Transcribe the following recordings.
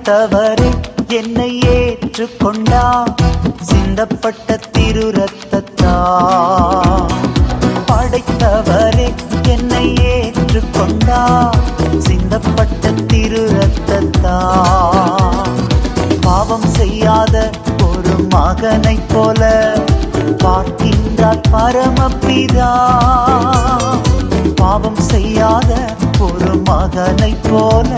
படைத்தவரே என்னை ஏற்றுக்கொண்டார், சிந்தப்பட்ட திரு ரத்தத்தால். படைத்தவரே என்னை ஏற்றுக்கொண்டார், சிந்தப்பட்ட திரு ரத்தத்தால். பாவம் செய்யாத ஒரு மகனைப் போல பார்க்கின்றார் பரமபிதா. பாவம் செய்யாத ஒரு மகனைப் போல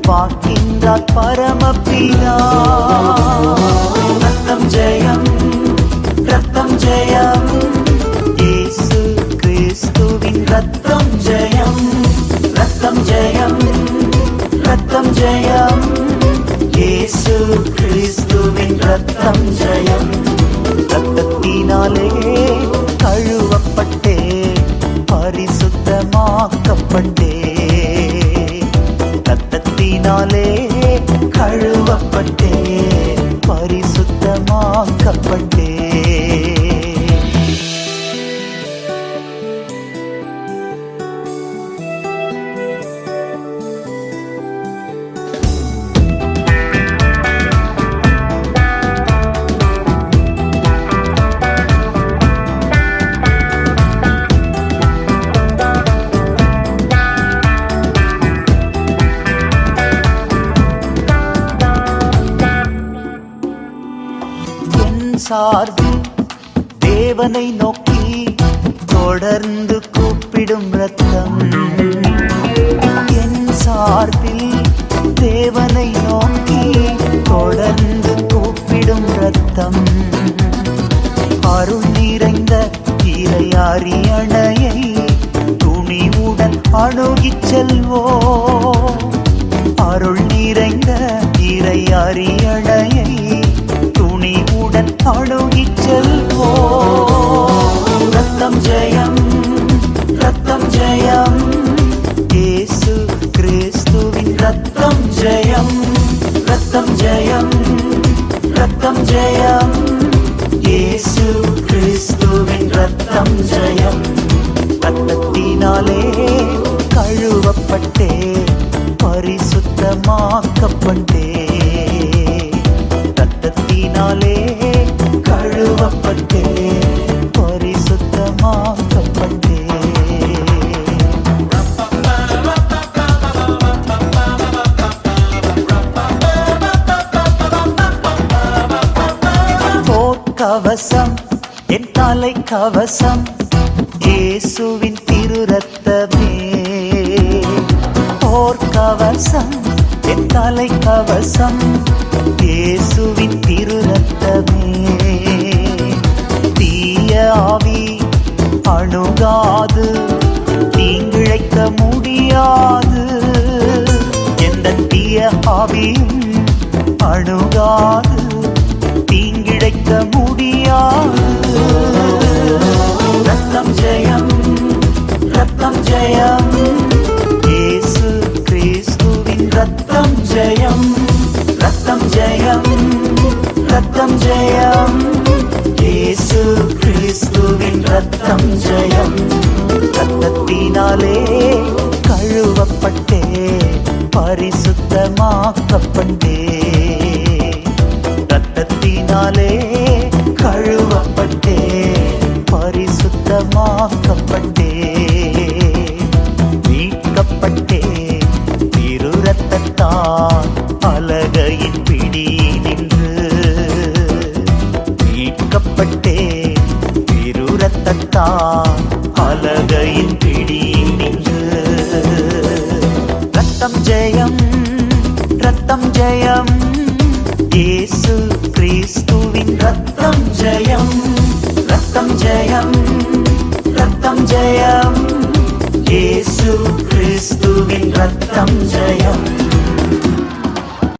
பார்க்கின்றார் பரமபிதா. ரத்தம் ஜெயம், ரத்தம் ஜெயம், இயேசு கிறிஸ்துவின் ரத்தம் ஜெயம். ரத்தம் ஜெயம், ரத்தம் ஜெயம், இயேசு கிறிஸ்துவின் ரத்தம் ஜெயம். ரத்தத்தினாலே கழுவப்பட்டே, பரிசுத்தமாக்கப்பட்டே. ரத்தத்தினாலே கழுவப்பட்டே, பரிசுத்தமாக்கப்பட்டே. சார்பில் தேவனை நோக்கி தொடர்ந்து கூப்பிடும் ரத்தம். என் சார்பில் தேவனை நோக்கி தொடர்ந்து கூப்பிடும் ரத்தம். அருள் நிறைந்த இறை அரியணையை துணிவுடன் அணுகிச் செல்வோ. அருள் நிறைந்த இறை அரியணையை துணிவுடன் அணுகிச் செல்வோ. ரத்தம் ஜெயம், ரத்தம் ஜெயம், இயேசு கிறிஸ்துவின் ரத்தம் ஜெயம். ரத்தம் ஜெயம், ரத்தம் ஜெயம், இயேசு கிறிஸ்துவின் ரத்தம் ஜெயம். ரத்தத்தினாலே கழுவப்பட்டே, பரிசுத்தமாக்கப்பட்டே. ரத்தத்தினாலே கழுவப்பட்டே, பரிசுத்தமாக்கப்பட்டே. போர்க்கவசம் என் தலை கவசம், இயேசுவின் திரு ரத்தமே. போர்க்கவசம் என் தலை கவசம், இயேசுவின் திரு ரத்தமே. தீய ஆவி அணுகாது, தீங்கிழைக்க முடியாது. எந்த தீய ஆவியும் அணுகாது, தீங்கிழைக்க முடியாது. ரத்தம் ஜெயம், ரத்தம் ஜெயம், இயேசு கிறிஸ்துவின் ரத்தம் ஜெயம். ரத்தம் ஜெயம், ரத்தம் ஜெயம், இயேசு கிறிஸ்துவின் ரத்தம் ஜெயம். ரத்தத்தினாலே கழுவப்பட்டே, பரிசுத்தமாக்கப்பட்டே. ரத்தத்தினாலே கழுவப்பட்டே, பரிசுத்தமாக்கப்பட்டே. மீட்கப்பட்டே திரு ரத்தத்தால் அலகையின் பிடி நின்று. மீட்கப்பட்டே திரு ரத்தத்தால் அலகையின் பிடி நின்று. ரத்தம் ஜெயம், ரத்தம் ஜெயம், இயேசு கிறிஸ்துவின் ரத்தம் ஜெயம். ரத்தம் ஜெயம், ரத்தம் ஜெயம், இயேசு கிறிஸ்துவின் ரத்தம் ஜெயம்.